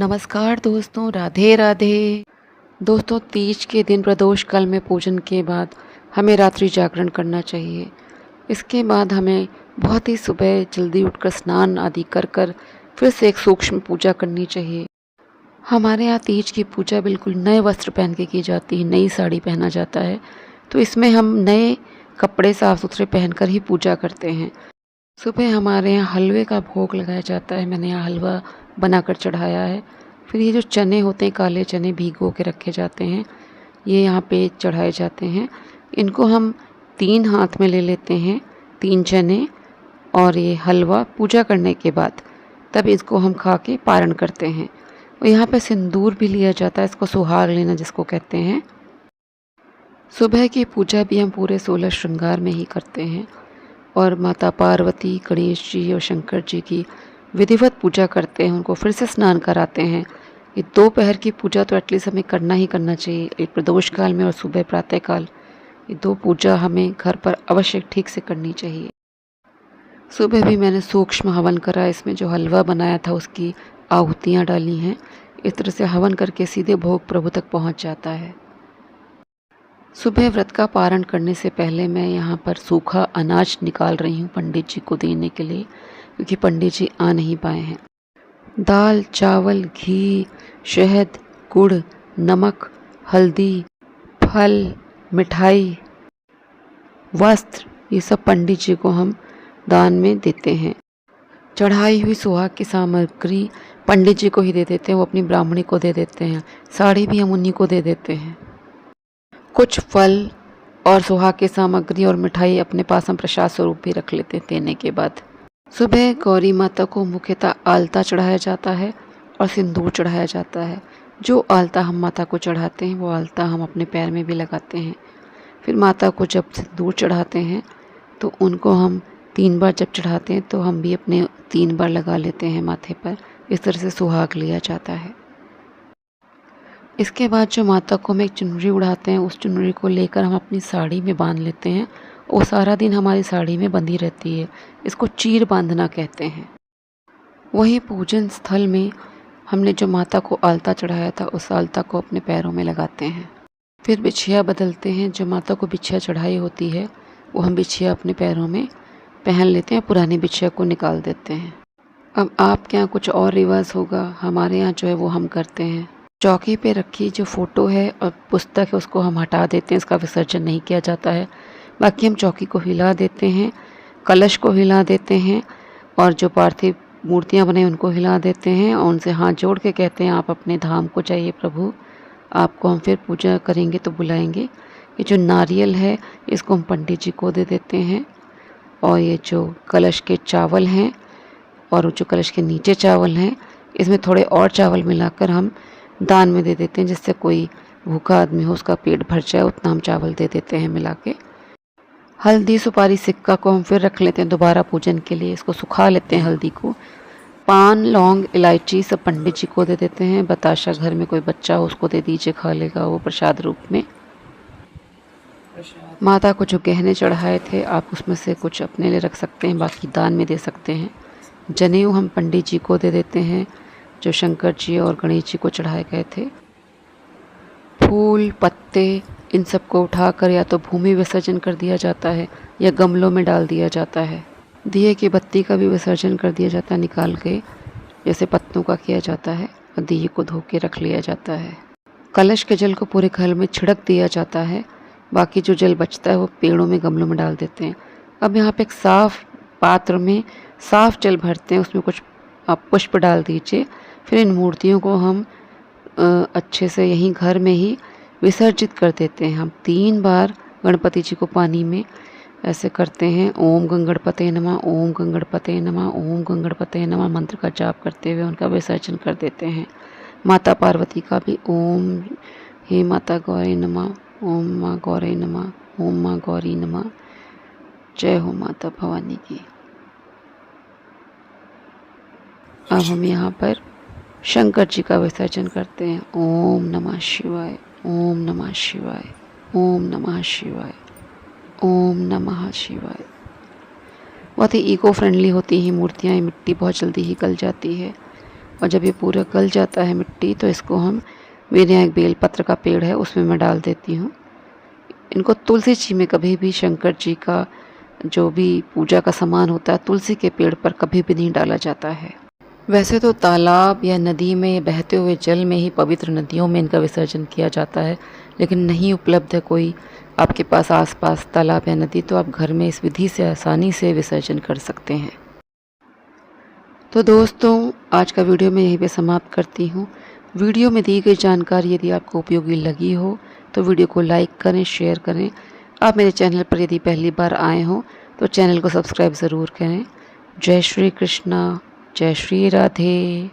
नमस्कार दोस्तों, राधे राधे। दोस्तों, तीज के दिन प्रदोष काल में पूजन के बाद हमें रात्रि जागरण करना चाहिए। इसके बाद हमें बहुत ही सुबह जल्दी उठकर स्नान आदि कर कर फिर से एक सूक्ष्म पूजा करनी चाहिए। हमारे यहाँ तीज की पूजा बिल्कुल नए वस्त्र पहन के की जाती है, नई साड़ी पहना जाता है। तो इसमें हम नए कपड़े साफ सुथरे पहनकर ही पूजा करते हैं। सुबह हमारे यहाँ हलवे का भोग लगाया जाता है। मैंने यहाँ हलवा बनाकर चढ़ाया है। फिर ये जो चने होते हैं, काले चने भिगो के रखे जाते हैं, ये यहाँ पे चढ़ाए जाते हैं। इनको हम 3 हाथ में ले लेते हैं, 3 चने और ये हलवा पूजा करने के बाद तब इसको हम खा के पारण करते हैं। और यहाँ पे सिंदूर भी लिया जाता है, इसको सुहाग लेना जिसको कहते हैं। सुबह की पूजा भी हम पूरे 16 श्रृंगार में ही करते हैं और माता पार्वती, गणेश जी और शंकर जी की विधिवत पूजा करते हैं। उनको फिर से स्नान कराते हैं। ये दोपहर की पूजा तो एटलीस्ट हमें करना ही करना चाहिए, एक प्रदोष काल में और सुबह प्रातः काल। ये 2 पूजा हमें घर पर अवश्य ठीक से करनी चाहिए। सुबह भी मैंने सूक्ष्म हवन करा। इसमें जो हलवा बनाया था उसकी आहुतियाँ डाली हैं। इस तरह से हवन करके सीधे भोग प्रभु तक पहुँच जाता है। सुबह व्रत का पारण करने से पहले मैं यहाँ पर सूखा अनाज निकाल रही हूँ पंडित जी को देने के लिए, क्योंकि पंडित जी आ नहीं पाए हैं। दाल, चावल, घी, शहद, गुड़, नमक, हल्दी, फल, मिठाई, वस्त्र, ये सब पंडित जी को हम दान में देते हैं। चढ़ाई हुई सुहाग की सामग्री पंडित जी को ही दे देते हैं, वो अपनी ब्राह्मणी को दे देते हैं। साड़ी भी हम उन्हीं को दे देते हैं। कुछ फल और सुहाग की सामग्री और मिठाई अपने पास हम प्रसाद स्वरूप भी रख लेते हैं देने के बाद। सुबह गौरी माता को मुख्यतः आलता चढ़ाया जाता है और सिंदूर चढ़ाया जाता है। जो आलता हम माता को चढ़ाते हैं वो आलता हम अपने पैर में भी लगाते हैं। फिर माता को जब सिंदूर चढ़ाते हैं तो उनको हम 3 बार जब चढ़ाते हैं तो हम भी अपने 3 बार लगा लेते हैं माथे पर। इस तरह से सुहाग लिया जाता है। इसके बाद जो माता को हम एक चुनरी उड़ाते हैं, उस चुनरी को लेकर हम अपनी साड़ी में बांध लेते हैं। वो सारा दिन हमारी साड़ी में बंधी रहती है। इसको चीर बांधना कहते हैं। वहीं पूजन स्थल में हमने जो माता को आलता चढ़ाया था उस आलता को अपने पैरों में लगाते हैं। फिर बिछिया बदलते हैं। जो माता को बिछिया चढ़ाई होती है वो हम बिछिया अपने पैरों में पहन लेते हैं, पुरानी बिछिया को निकाल देते हैं। अब आपके यहाँ कुछ और रिवाज होगा, हमारे यहाँ जो है वो हम करते हैं। चौकी पे रखी जो फ़ोटो है और पुस्तक है उसको हम हटा देते हैं, इसका विसर्जन नहीं किया जाता है। बाकी हम चौकी को हिला देते हैं, कलश को हिला देते हैं और जो पार्थिव मूर्तियां बने उनको हिला देते हैं और उनसे हाथ जोड़ के कहते हैं आप अपने धाम को जाइए प्रभु, आपको हम फिर पूजा करेंगे तो बुलाएंगे। ये जो नारियल है इसको हम पंडित जी को दे देते हैं और ये जो कलश के चावल हैं और जो कलश के नीचे चावल हैं इसमें थोड़े और चावल मिलाकर हम दान में दे देते हैं, जिससे कोई भूखा आदमी हो उसका पेट भर जाए उतना हम चावल दे देते हैं मिला के। हल्दी, सुपारी, सिक्का को हम फिर रख लेते हैं दोबारा पूजन के लिए। इसको सुखा लेते हैं हल्दी को। पान, लौंग, इलायची सब पंडित जी को दे देते हैं। बताशा घर में कोई बच्चा हो उसको दे दीजिए, खा लेगा वो प्रसाद रूप में। माता को जो गहने चढ़ाए थे आप उसमें से कुछ अपने लिए रख सकते हैं, बाकी दान में दे सकते हैं। जनेऊ हम पंडित जी को दे देते हैं जो शंकर जी और गणेश जी को चढ़ाए गए थे। फूल, पत्ते इन सबको उठाकर या तो भूमि विसर्जन कर दिया जाता है या गमलों में डाल दिया जाता है। दिए की बत्ती का भी विसर्जन कर दिया जाता है निकाल के, जैसे पत्तों का किया जाता है, और दिए को धो के रख लिया जाता है। कलश के जल को पूरे घर में छिड़क दिया जाता है। बाकी जो जल बचता है वो पेड़ों में, गमलों में डाल देते हैं। अब यहाँ पे एक साफ पात्र में साफ जल भरते हैं, उसमें कुछ आप पुष्प डाल दीजिए। फिर इन मूर्तियों को हम अच्छे से यहीं घर में ही विसर्जित कर देते हैं। हम 3 बार गणपति जी को पानी में ऐसे करते हैं, ओम गंगणपते नमः, ओम गंगणपते नमः, ओम गंगणपते नमः मंत्र का जाप करते हुए उनका विसर्जन कर देते हैं। माता पार्वती का भी ओम हे माता गौरी नमः, ओम माँ गौरी नमः, ओम माँ गौरी नमः, जय हो माता भवानी की। अब हम यहाँ पर शंकर जी का विसर्जन करते हैं। ओम नमः शिवाय, ओम नमः शिवाय, ओम नमः शिवाय, ओम नमः शिवाय। बहुत ही इको फ्रेंडली होती हैं मूर्तियाँ, मिट्टी बहुत जल्दी ही गल जाती है। और जब ये पूरा गल जाता है मिट्टी, तो इसको हम, मेरे यहाँ एक बेलपत्र का पेड़ है उसमें मैं डाल देती हूँ। इनको तुलसी जी में कभी भी, शंकर जी का जो भी पूजा का सामान होता है, तुलसी के पेड़ पर कभी भी नहीं डाला जाता है। वैसे तो तालाब या नदी में, बहते हुए जल में ही, पवित्र नदियों में इनका विसर्जन किया जाता है, लेकिन नहीं उपलब्ध है कोई आपके पास आसपास तालाब या नदी, तो आप घर में इस विधि से आसानी से विसर्जन कर सकते हैं। तो दोस्तों, आज का वीडियो मैं यहीं पे समाप्त करती हूँ। वीडियो में दी गई जानकारी यदि आपको उपयोगी लगी हो तो वीडियो को लाइक करें, शेयर करें। आप मेरे चैनल पर यदि पहली बार आए हों तो चैनल को सब्सक्राइब ज़रूर करें। जय श्री कृष्णा, जय श्री राधे।